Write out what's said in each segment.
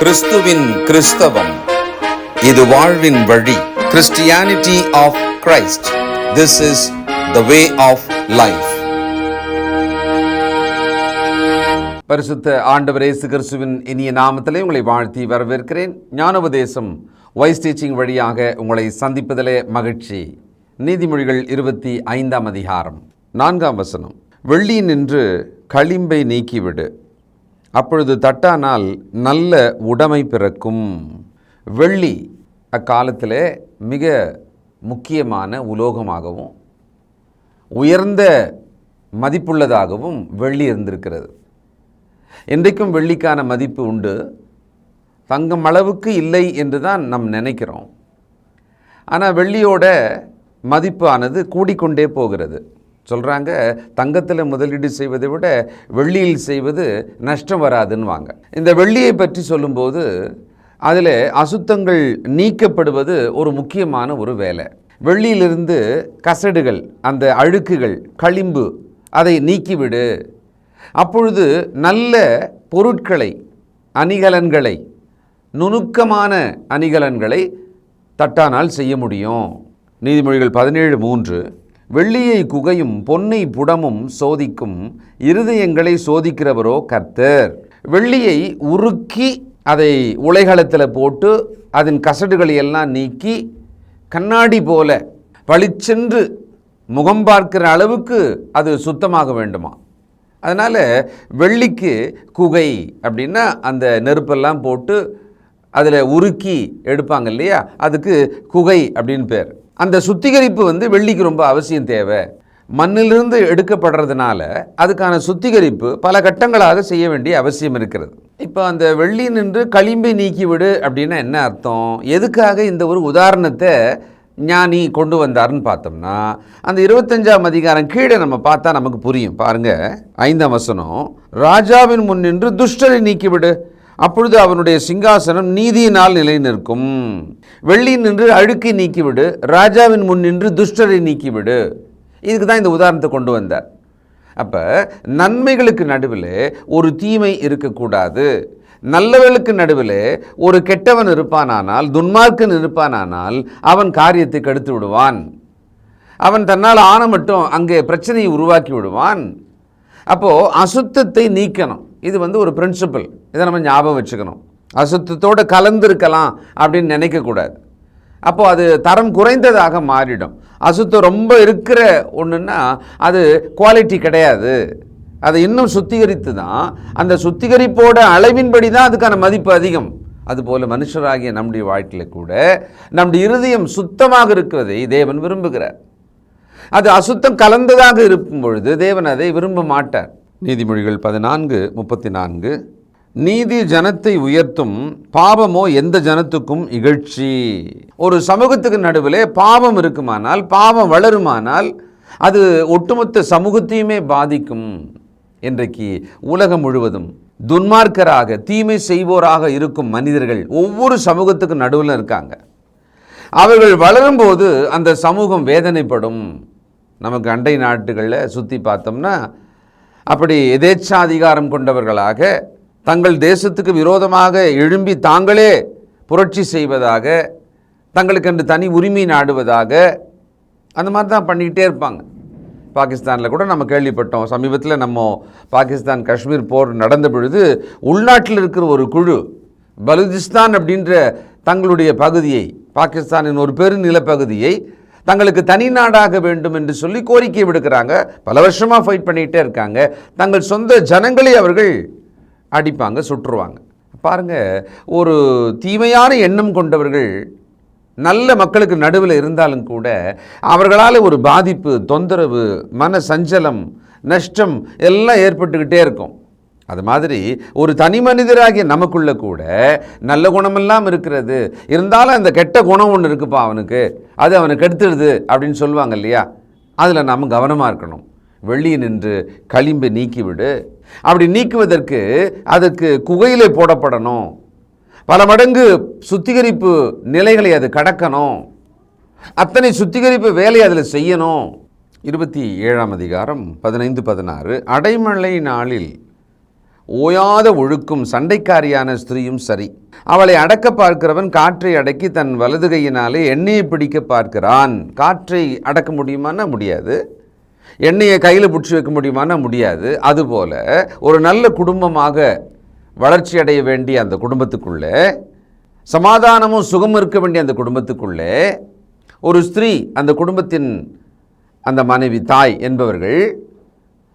கிறிஸ்துவின் கிறிஸ்தவம், இது வாழ்வின் வழி. Christianity of Christ. This is the way of life. பரிசுத்த ஆண்டவர் இயேசு கிறிஸ்துவின் இனிய நாமத்திலே உங்களை வாழ்த்தி வரவேற்கிறேன். ஞானோபதேசம் வாய்ஸ் டீச்சிங் வழியாக உங்களை சந்திப்பதிலே மகிழ்ச்சி. நீதிமொழிகள் 25ஆம் அதிகாரம் 4ஆம் வசனம். வெள்ளி நின்று களிம்பை நீக்கிவிடு, அப்பொழுது தட்டானால் நல்ல உடைமை பிறக்கும். வெள்ளி அக்காலத்தில் மிக முக்கியமான உலோகமாகவும் உயர்ந்த மதிப்புள்ளதாகவும் வெள்ளி இருந்திருக்கிறது. இன்றைக்கும் வெள்ளிக்கான மதிப்பு உண்டு, தங்கம் அளவுக்கு இல்லை என்று தான் நாம் நினைக்கிறோம். ஆனால் வெள்ளியோட மதிப்பு ஆனது கூடிக்கொண்டே போகிறது. சொல்கிறாங்க, தங்கத்தில் முதலீடு செய்வதை விட வெள்ளியில் செய்வது நஷ்டம் வராதுன்னுவாங்க. இந்த வெள்ளியை பற்றி சொல்லும்போது அதில் அசுத்தங்கள் நீக்கப்படுவது ஒரு முக்கியமான ஒரு வேலை. வெள்ளியிலிருந்து கசடுகள், அந்த அழுக்குகள், களிம்பு, அதை நீக்கிவிடு. அப்பொழுது நல்ல பொருட்களை, அணிகலன்களை, நுணுக்கமான அணிகலன்களை தட்டானால் செய்ய முடியும். நீதிமொழிகள் 17:3. வெள்ளியை குகையும் பொன்னை புடமும் சோதிக்கும், இருதயங்களை சோதிக்கிறவரோ கர்த்தர். வெள்ளியை உருக்கி அதை உலைகளத்தில் போட்டு அதன் கசடுகளை எல்லாம் நீக்கி கண்ணாடி போல பளிச்சென்று முகம் பார்க்கிற அளவுக்கு அது சுத்தமாக வேண்டுமா. அதனால் வெள்ளிக்கு குகை அப்படின்னா அந்த நெருப்பெல்லாம் போட்டு அதில் உருக்கி எடுப்பாங்க இல்லையா, அதுக்கு குகை அப்படின்னு பேர். அந்த சுத்திகரிப்பு வெள்ளிக்கு ரொம்ப அவசியம் தேவை. மண்ணிலிருந்து எடுக்கப்படுறதுனால அதுக்கான சுத்திகரிப்பு பல கட்டங்களாக செய்ய வேண்டிய அவசியம் இருக்கிறது. இப்போ அந்த வெள்ளி நின்று களிம்பை நீக்கிவிடு அப்படின்னா என்ன அர்த்தம்? எதுக்காக இந்த ஒரு உதாரணத்தை ஞானி கொண்டு வந்தார்னு பார்த்தோம்னா, அந்த 25ஆம் அதிகாரம் கீழே நம்ம பார்த்தா நமக்கு புரியும். பாருங்க, 5ஆம் வசனம். ராஜாவின் முன் நின்று துஷ்டரை நீக்கிவிடு, அப்பொழுது அவனுடைய சிங்காசனம் நீதியினால் நிலை நிற்கும். வெள்ளி நின்று அழுக்கை நீக்கிவிடு, ராஜாவின் முன் நின்று துஷ்டரை நீக்கிவிடு. இதுக்கு தான் இந்த உதாரணத்தை கொண்டு வந்தார். அப்போ நன்மைகளுக்கு நடுவில் ஒரு தீமை இருக்கக்கூடாது. நல்லவர்களுக்கு நடுவில் ஒரு கெட்டவன் இருப்பானானால், துன்மார்க்கன் இருப்பானானால் அவன் காரியத்தை கெடுத்து விடுவான். அவன் தன்னால் ஆன மட்டும் அங்கே பிரச்சனையை உருவாக்கி விடுவான். அப்போது அசுத்தத்தை நீக்கணும். இது ஒரு பிரின்சிபல். இதை நம்ம ஞாபகம் வச்சுக்கணும். அசுத்தத்தோடு கலந்துருக்கலாம் அப்படின்னு நினைக்கக்கூடாது. அப்போது அது தரம் குறைந்ததாக மாறிடும். அசுத்தம் ரொம்ப இருக்கிற ஒன்றுன்னா அது குவாலிட்டி கிடையாது. அதை இன்னும் சுத்திகரித்து தான், அந்த சுத்திகரிப்போட அளவின்படி தான் அதுக்கான மதிப்பு அதிகம். அதுபோல் மனுஷராகிய நம்முடைய வாழ்க்கையில் கூட நம்முடைய இருதயம் சுத்தமாக இருக்கிறதை தேவன் விரும்புகிறார். அது அசுத்தம் கலந்ததாக இருக்கும் பொழுது தேவன் அதை விரும்ப மாட்டார். நீதிமொழிகள் 14:34. நீதி ஜனத்தை உயர்த்தும், பாவமோ எந்த ஜனத்துக்கும் இகழ்ச்சி. ஒரு சமூகத்துக்கு நடுவில் பாவம் இருக்குமானால், பாவம் வளருமானால் அது ஒட்டுமொத்த சமூகத்தையுமே பாதிக்கும். இன்றைக்கு உலகம் முழுவதும் துன்மார்க்கராக, தீமை செய்வோராக இருக்கும் மனிதர்கள் ஒவ்வொரு சமூகத்துக்கு நடுவில் இருக்காங்க. அவர்கள் வளரும்போது அந்த சமூகம் வேதனைப்படும். நமக்கு அண்டை நாட்டுகளில் சுற்றி பார்த்தோம்னா அப்படி எதேச்சாதிகாரம் கொண்டவர்களாக தங்கள் தேசத்துக்கு விரோதமாக எழும்பி தாங்களே புரட்சி செய்வதாக, தங்களுக்கென்று தனி உரிமை நாடுவதாக, அந்த மாதிரி தான் பண்ணிக்கிட்டே இருப்பாங்க. பாகிஸ்தானில் கூட நம்ம கேள்விப்பட்டோம். சமீபத்தில் நம்ம பாகிஸ்தான் காஷ்மீர் போர் நடந்த பொழுது உள்நாட்டில் இருக்கிற ஒரு குழு பலுச்சிஸ்தான் அப்படின்ற தங்களுடைய பகுதியை, பாகிஸ்தானின் ஒரு பெருநிலப்பகுதியை தங்களுக்கு தனி நாடாக வேண்டும் என்று சொல்லி கோரிக்கை விடுக்கிறாங்க. பல வருஷமாக ஃபைட் பண்ணிகிட்டே இருக்காங்க. தங்கள் சொந்த ஜனங்களை அவர்கள் அடிப்பாங்க, சுற்றுவாங்க. பாருங்கள், ஒரு தீமையான எண்ணம் கொண்டவர்கள் நல்ல மக்களுக்கு நடுவில் இருந்தாலும் கூட அவர்களால் ஒரு பாதிப்பு, தொந்தரவு, மன சஞ்சலம், நஷ்டம் எல்லாம் ஏற்பட்டுக்கிட்டே இருக்கும். அது மாதிரி ஒரு தனி மனிதராகிய நமக்குள்ள கூட நல்ல குணமெல்லாம் இருக்கிறது, இருந்தாலும் அந்த கெட்ட குணம் ஒன்று இருக்குப்பா அவனுக்கு, அது அவனுக்கு எடுத்துடுது அப்படின்னு சொல்லுவாங்க இல்லையா. அதில் நாம் கவனமாக இருக்கணும். வெள்ளியை நின்று களிம்பை நீக்கிவிடு. அப்படி நீக்குவதற்கு அதுக்கு குகையிலே போடப்படணும். பல மடங்கு சுத்திகரிப்பு நிலைகளை அது கடக்கணும். அத்தனை சுத்திகரிப்பு வேலையை அதில் செய்யணும். 27ஆம் அதிகாரம் 15-16. அடைமழை நாளில் ஓயாத ஒழுக்கும் சண்டைக்காரியான ஸ்திரீயும் சரி. அவளை அடக்க பார்க்கிறவன் காற்றை அடக்கி தன் வலது கையினாலே எண்ணெயை பிடிக்க பார்க்கிறான். காற்றை அடக்க முடியுமானா முடியாது. எண்ணெயை கையில் பிடிச்சி வைக்க முடியுமானா முடியாது. அதுபோல் ஒரு நல்ல குடும்பமாக வளர்ச்சி அடைய வேண்டிய அந்த குடும்பத்துக்குள்ளே, சமாதானமும் சுகமும் இருக்க வேண்டிய அந்த குடும்பத்துக்குள்ளே ஒரு ஸ்திரீ, அந்த குடும்பத்தின் அந்த மனைவி, தாய் என்பவர்கள்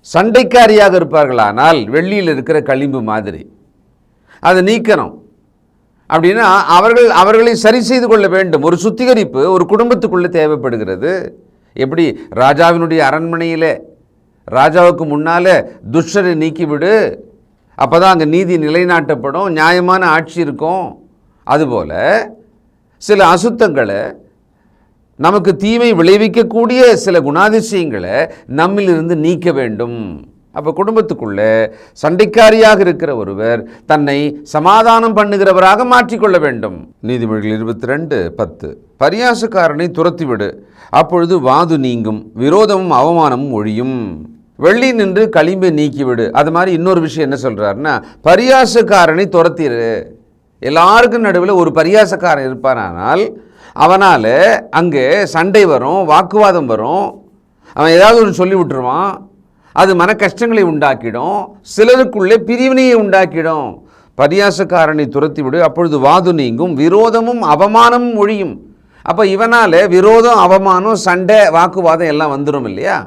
சண்டைக்காரியாக இருப்பார்களானால் வெள்ளியில் இருக்கிற களிம்பு மாதிரி அதை நீக்கணும். அப்படின்னா அவர்களை சரி செய்து கொள்ள வேண்டும். ஒரு சுத்திகரிப்பு ஒரு குடும்பத்துக்குள்ளே தேவைப்படுகிறது. எப்படி ராஜாவினுடைய அரண்மனையில் ராஜாவுக்கு முன்னால் துஷ்டரை நீக்கிவிடு, அப்போ தான் அங்கே நீதி நிலைநாட்டப்படும், நியாயமான ஆட்சி இருக்கும். அதுபோல் சில அசுத்தங்களை, நமக்கு தீமை விளைவிக்கக்கூடிய சில குணாதிசயங்களை நம்மிலிருந்து நீக்க வேண்டும். அப்போ குடும்பத்துக்குள்ளே சண்டைக்காரியாக இருக்கிற ஒருவர் தன்னை சமாதானம் பண்ணுகிறவராக மாற்றிக்கொள்ள வேண்டும். நீதிமொழிகள் 22:10. பரியாசக்காரனை துரத்திவிடு, அப்பொழுது வாது நீங்கும், விரோதமும் அவமானமும் ஒழியும். வெள்ளி நின்று களிம்பை நீக்கிவிடு. அது மாதிரி இன்னொரு விஷயம் என்ன சொல்கிறாருன்னா, பரியாசக்காரனை துரத்திடு. எல்லாருக்கும் நடுவில் ஒரு பரியாசக்காரன் இருப்பானால் அவனால் அங்கே சண்டை வரும், வாக்குவாதம் வரும், அவன் ஏதாவது ஒரு சொல்லி விட்டுருவான், அது மன கஷ்டங்களை உண்டாக்கிடும், சிலருக்குள்ளே பிரிவினையை உண்டாக்கிடும். பரியாசக்காரனை துரத்தி விடு, அப்பொழுது வாது நீங்கும், விரோதமும் அவமானமும் ஒழியும். அப்போ இவனால் விரோதம், அவமானம், சண்டை, வாக்குவாதம் எல்லாம் வந்துடும் இல்லையா?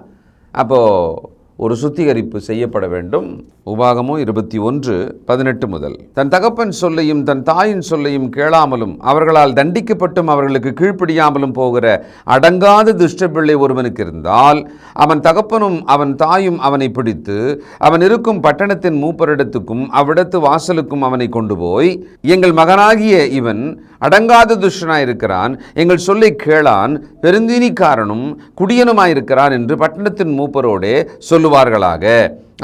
அப்போது ஒரு சுத்திகரிப்பு செய்யப்பட வேண்டும். உபாகமம் 21:18 முதல். தன் தகப்பன் சொல்லையும் தன் தாயின் சொல்லையும் கேளாமலும் அவர்களால் தண்டிக்கப்பட்டும் அவர்களுக்கு கீழ்ப்படியாமலும் போகிற அடங்காத துஷ்ட பிள்ளை ஒருவனுக்கு இருந்தால் அவன் தகப்பனும் அவன் தாயும் அவனை பிடித்து அவன் இருக்கும் பட்டணத்தின் மூப்பரிடத்துக்கும் அவ்விடத்து வாசலுக்கும் அவனை கொண்டு போய், எங்கள் மகனாகிய இவன் அடங்காத துஷ்டனாயிருக்கிறான், எங்கள் சொல்லை கேளான், பெருந்தீனிக்காரனும் குடியனுமாயிருக்கிறான் என்று பட்டணத்தின் மூப்பரோடே சொல்லுவார்களாக.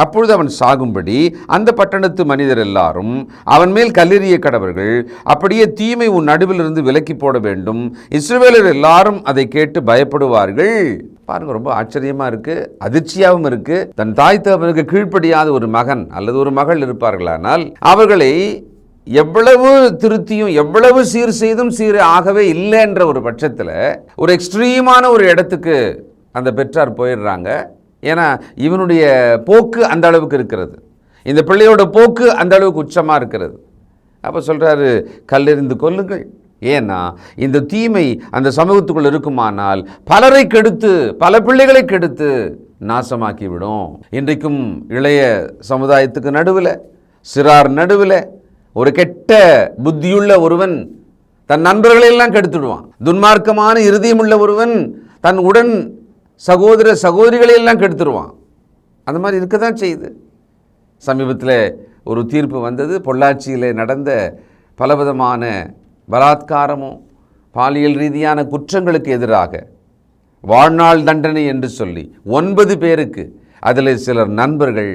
அப்பொழுது அவன் சாகும்படி அந்த பட்டணத்து மனிதர் எல்லாரும் அவன் மேல் கல்லெறிய கடவர்கள். அப்படியே தீமை உன் நடுவிலிருந்து விலக்கி போட வேண்டும். இஸ்ரவேலர் எல்லாரும் அதை கேட்டு பயப்படுவார்கள். பாருங்க, ரொம்ப ஆச்சரியமா இருக்கு, அதிர்ச்சியாகவும் இருக்கு. தன் தாய் தகப்பனுக்கு கீழ்ப்படியாத ஒரு மகன் அல்லது ஒரு மகள் இருப்பார்களானால் அவர்களை எவ்வளவு திருத்தியும் எவ்வளவு சீர் செய்தும் சீர் ஆகவே இல்லைன்ற ஒரு பட்சத்தில் ஒரு எக்ஸ்ட்ரீமான ஒரு இடத்துக்கு அந்த பெற்றார் போயிடுறாங்க. ஏன்னா இவனுடைய போக்கு அந்த அளவுக்கு இருக்கிறது, இந்த பிள்ளையோட போக்கு அந்த அளவுக்கு உச்சமாக இருக்கிறது. அப்போ சொல்கிறாரு, கல்லெறிந்து கொல்லுங்கள். ஏன்னா இந்த தீமை அந்த சமூகத்துக்குள் இருக்குமானால் பலரை கெடுத்து, பல பிள்ளைகளை கெடுத்து நாசமாக்கிவிடும். இன்றைக்கும் இளைய சமுதாயத்துக்கு நடுவில், சிறார் நடுவில் ஒரு கெட்ட புத்தியுள்ள ஒருவன் தன் நண்பர்களையெல்லாம் கெடுத்துடுவான். துன்மார்க்கமான இருதயமுள்ள ஒருவன் தன் உடன் சகோதர சகோதரிகளையெல்லாம் கெடுத்துருவான். அந்த மாதிரி இருக்க தான் செய்யுது. சமீபத்தில் ஒரு தீர்ப்பு வந்தது. பொள்ளாச்சியில் நடந்த பலவிதமான பலாத்காரமும் பாலியல் ரீதியான குற்றங்களுக்கு எதிராக வாழ்நாள் தண்டனை என்று சொல்லி 9 பேருக்கு, அதில் சிலர் நண்பர்கள்,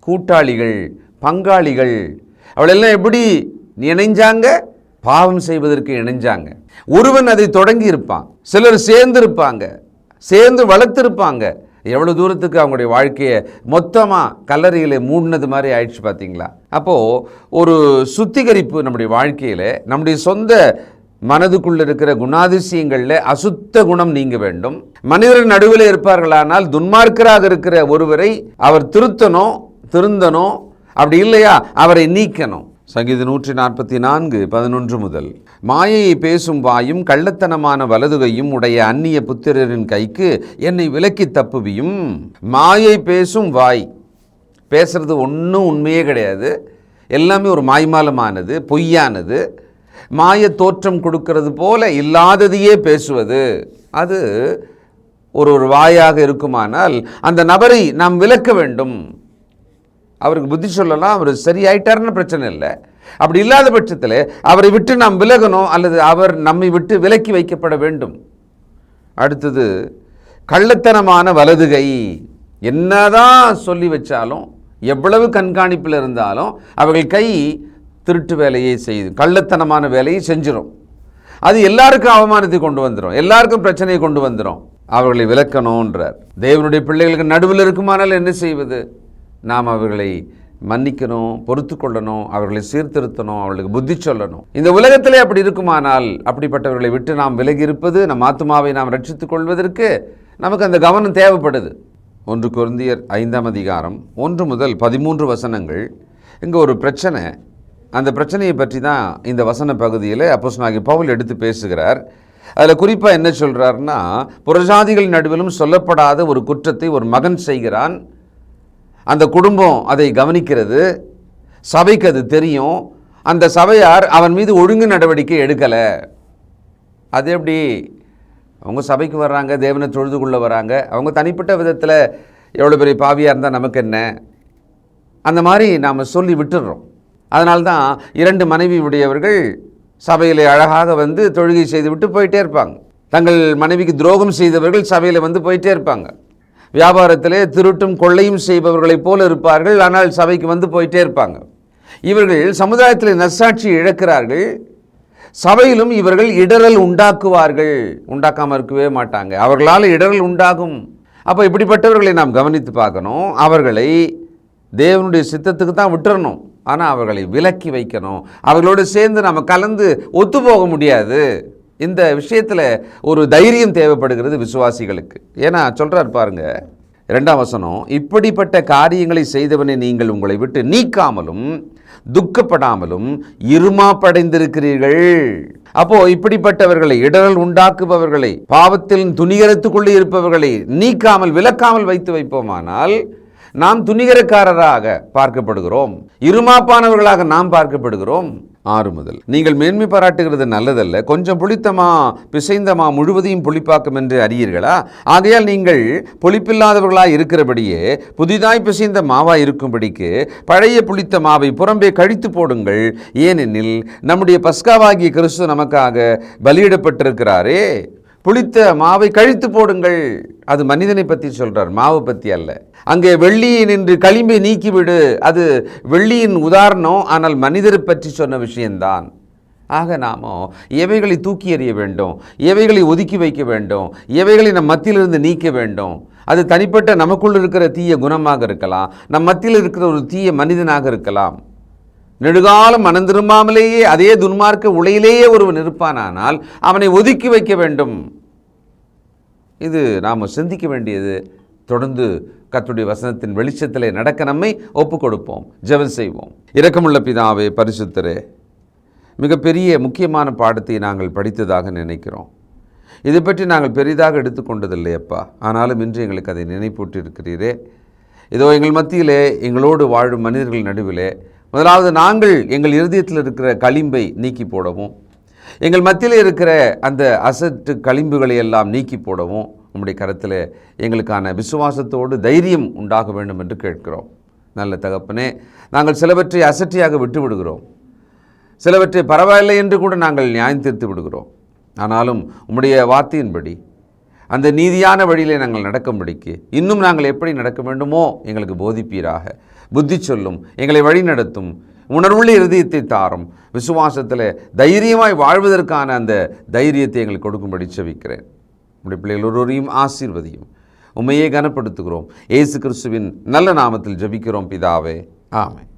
கூட்டாளிகள், பங்காளிகள், அவளெல்லாம் எப்படி இணைஞ்சாங்க? பாவம் செய்வதற்கு இணைஞ்சாங்க. ஒருவன் அதை தொடங்கி இருப்பான், சிலர் சேர்ந்து இருப்பாங்க, சேர்ந்து வளர்த்துருப்பாங்க. எவ்வளோ தூரத்துக்கு அவங்களுடைய வாழ்க்கையை மொத்தமாக கல்லறையில் மூடினது மாதிரி ஆயிடுச்சு பார்த்தீங்களா? அப்போது ஒரு சுத்திகரிப்பு நம்முடைய வாழ்க்கையில், நம்முடைய சொந்த மனதுக்குள்ளே இருக்கிற குணாதிசயங்களில் அசுத்த குணம் நீங்க வேண்டும். மனிதர் நடுவில் இருப்பார்களானால் துன்மார்க்கராக இருக்கிற ஒருவரை அவர் திருந்தணும். அப்படி இல்லையா அவரை நீக்கணும். சங்கீதம் 144:11 முதல். மாயையை பேசும் வாயும் கள்ளத்தனமான வலதுகையும் உடைய அந்நிய புத்திரரின் கைக்கு என்னை விலக்கி தப்புவியும். மாயை பேசும் வாய், பேசுறது ஒன்றும் உண்மையே கிடையாது, எல்லாமே ஒரு மாய்மாலமானது, பொய்யானது, மாய தோற்றம் கொடுக்கிறது போல இல்லாததையே பேசுவது, அது ஒரு வாயாக இருக்குமானால் அந்த நபரை நாம் விலக்க வேண்டும். அவருக்கு புத்தி சொல்லலாம், அவர் சரியாயிட்டார்னு பிரச்சனை இல்லை. அப்படி இல்லாத பட்சத்தில் அவரை விட்டு நாம் விலகணும், அல்லது அவர் நம்மை விட்டு விலக்கி வைக்கப்பட வேண்டும். அடுத்தது கள்ளத்தனமான வலதுகை. என்னதான் சொல்லி வச்சாலும், எவ்வளவு கண்காணிப்பில் இருந்தாலும் அவர்கள் கை திருட்டு வேலையை செய்து, கள்ளத்தனமான வேலையை செஞ்சிடும். அது எல்லாருக்கும் அவமானத்தை கொண்டு வந்துடும், எல்லாருக்கும் பிரச்சனையை கொண்டு வந்துடும். அவர்களை விலக்கணுன்றார். தேவனுடைய பிள்ளைகளுக்கு நடுவில் இருக்குமானால் என்ன செய்வது? நாம் அவர்களை மன்னிக்கணும், பொறுத்து கொள்ளணும், அவர்களை சீர்திருத்தணும், அவர்களுக்கு புத்தி சொல்லணும். இந்த உலகத்திலே அப்படி இருக்குமானால் அப்படிப்பட்டவர்களை விட்டு நாம் விலகி இருப்பது, நம் ஆத்துமாவை நாம் ரட்சித்துக் கொள்வதற்கு நமக்கு அந்த கவனம் தேவைப்படுது. 1 கொரிந்தியர் 5ஆம் அதிகாரம் 1 முதல் 13 வசனங்கள். இங்கே ஒரு பிரச்சனை, அந்த பிரச்சனையை பற்றி தான் இந்த வசன பகுதியில் அப்போஸ்தலனாகிய பவுல் எடுத்து பேசுகிறார். அதில் குறிப்பாக என்ன சொல்கிறார்னா, புறஜாதிகள் நடுவிலும் சொல்லப்படாத ஒரு குற்றத்தை ஒரு மகன் செய்கிறான். அந்த குடும்பம் அதை கவனிக்கிறது, சபைக்கு அது தெரியும். அந்த சபையார் அவன் மீது ஒழுங்கு நடவடிக்கை எடுக்கலை. அது எப்படி? அவங்க சபைக்கு வர்றாங்க, தேவனை தொழுது கொள்ள வராங்க, அவங்க தனிப்பட்ட விதத்தில் எவ்வளோ பெரிய பாவியாக இருந்தால் நமக்கு என்ன, அந்த மாதிரி நாம் சொல்லி விட்டுடுறோம். அதனால்தான் 2 மனைவி உடையவர்கள் சபையில் அழகாக வந்து தொழுகை செய்து விட்டு போயிட்டே இருப்பாங்க. தங்கள் மனைவிக்கு துரோகம் செய்தவர்கள் சபையில் வந்து போயிட்டே இருப்பாங்க. வியாபாரத்திலே திருட்டும் கொள்ளையும் செய்பவர்களைப் போல இருப்பார்கள், ஆனால் சபைக்கு வந்து போயிட்டே இருப்பாங்க. இவர்கள் சமுதாயத்தில் நற்சாட்சி இழக்கிறார்கள். சபையிலும் இவர்கள் இடரல் உண்டாக்குவார்கள், உண்டாக்காமல் இருக்கவே மாட்டாங்க. அவர்களால் இடரல் உண்டாகும். அப்போ இப்படிப்பட்டவர்களை நாம் கவனித்து பார்க்கணும். அவர்களை தேவனுடைய சித்தத்துக்கு தான் விட்டுறணும், ஆனால் அவர்களை விலக்கி வைக்கணும். அவர்களோடு சேர்ந்து நாம் கலந்து ஒத்து போக முடியாது. இந்த விஷயத்தில் ஒரு தைரியம் தேவைப்படுகிறது விசுவாசிகளுக்கு. ஏன்னா சொல்கிறார் பாருங்க 2ஆம் வசனம், இப்படிப்பட்ட காரியங்களை செய்தவனை நீங்கள் உங்களை விட்டு நீக்காமலும் துக்கப்படாமலும் இருமாப்படைந்திருக்கிறீர்கள். அப்போ இப்படிப்பட்டவர்களை, இடரல் உண்டாக்குபவர்களை, பாவத்தில் துணிகரத்துக்குள்ளே இருப்பவர்களை நீக்காமல் விலக்காமல் வைத்து வைப்போமானால் நாம் துணிகரக்காரராக பார்க்கப்படுகிறோம், இருமாப்பானவர்களாக நாம் பார்க்கப்படுகிறோம். 6 முதல், நீங்கள் மேன்மை பாராட்டுகிறது நல்லதல்ல, கொஞ்சம் புளித்தமா பிசைந்தமா முழுவதையும் புளிப்பாக்கும் என்று அறியீர்களா? ஆகையால் நீங்கள் புளிப்பில்லாதவர்களாய் இருக்கிறபடியே புதிதாய் பிசைந்த மாவாய் இருக்கும்படிக்கு பழைய புளித்த மாவை புறம்பே கழித்து போடுங்கள். ஏனெனில் நம்முடைய பஸ்காவாகிய கிறிஸ்து நமக்காக பலியிடப்பட்டிருக்கிறாரே. புளித்த மாவை கழித்து போடுங்கள். அது மனிதனை பற்றி சொல்கிறார், மாவை பற்றி அல்ல. அங்கே வெள்ளியை நின்று களிம்பை நீக்கிவிடு, அது வெள்ளியின் உதாரணம், ஆனால் மனிதரை பற்றி சொன்ன விஷயம்தான். ஆக நாமோ எவைகளை தூக்கி எறிய வேண்டும், எவைகளை ஒதுக்கி வைக்க வேண்டும், எவைகளை நம் மத்தியிலிருந்து நீக்க வேண்டும். அது தனிப்பட்ட நமக்குள் இருக்கிற தீய குணமாக இருக்கலாம், நம் மத்தியில் இருக்கிற ஒரு தீய மனிதனாக இருக்கலாம். நெடுகாலம் மனம் திரும்பாமலேயே அதே துன்மார்க்க உலையிலேயே ஒருவன் இருப்பானால் அவனை ஒதுக்கி வைக்க வேண்டும். இது நாம் சிந்திக்க வேண்டியது. தொடர்ந்து கர்த்தருடைய வசனத்தின் வெளிச்சத்திலே நடக்க நம்மை ஒப்பு கொடுப்போம், ஜெபம் செய்வோம். இரக்கமுள்ள பிதாவே, பரிசுத்தரே, மிகப்பெரிய முக்கியமான பாடத்தை நாங்கள் படித்ததாக நினைக்கிறோம். இதை பற்றி நாங்கள் பெரிதாக எடுத்துக்கொண்டதில்லை அப்பா. ஆனாலும் இன்று எங்களுக்கு அதை நினைப்பூட்டிருக்கிறீரே. இதோ எங்கள் மத்தியிலே எங்களோடு வாழும் மனிதர்கள் நடுவிலே முதலாவது நாங்கள் எங்கள் இருதயத்தில் இருக்கிற களிம்பை நீக்கி போடவும், எங்கள் மத்தியில் இருக்கிற அந்த அசட்டு களிம்புகளை எல்லாம் நீக்கி போடவும் உம்முடைய கரத்தில் எங்களுக்கான விசுவாசத்தோடு தைரியம் உண்டாக வேண்டும் என்று கேட்கிறோம். நல்ல தகப்பனே, நாங்கள் சிலவற்றை அசட்டியாக விட்டு விடுகிறோம், சிலவற்றை பரவாயில்லை என்று கூட நாங்கள் நியாயம் தீர்த்து விடுகிறோம். ஆனாலும் உம்முடைய வார்த்தையின்படி அந்த நீதியான வழியிலே நாங்கள் நடக்கும்படிக்கு இன்னும் நாங்கள் எப்படி நடக்க வேண்டுமோ எங்களுக்கு போதிப்பீராக. புத்தி சொல்லும், எங்களை வழி நடத்தும், உணர்வுள்ள இருதயத்தை தாரும், விசுவாசத்தில் தைரியமாய் வாழ்வதற்கான அந்த தைரியத்தை எங்களுக்கு கொடுக்கும்படி செபிக்கிறேன். உடைய பிள்ளைகள் ஒருவரையும் ஆசீர்வதியும். உம்மையே கனப்படுத்துகிறோம். இயேசு கிறிஸ்துவின் நல்ல நாமத்தில் ஜெபிக்கிறோம் பிதாவே, ஆமென்.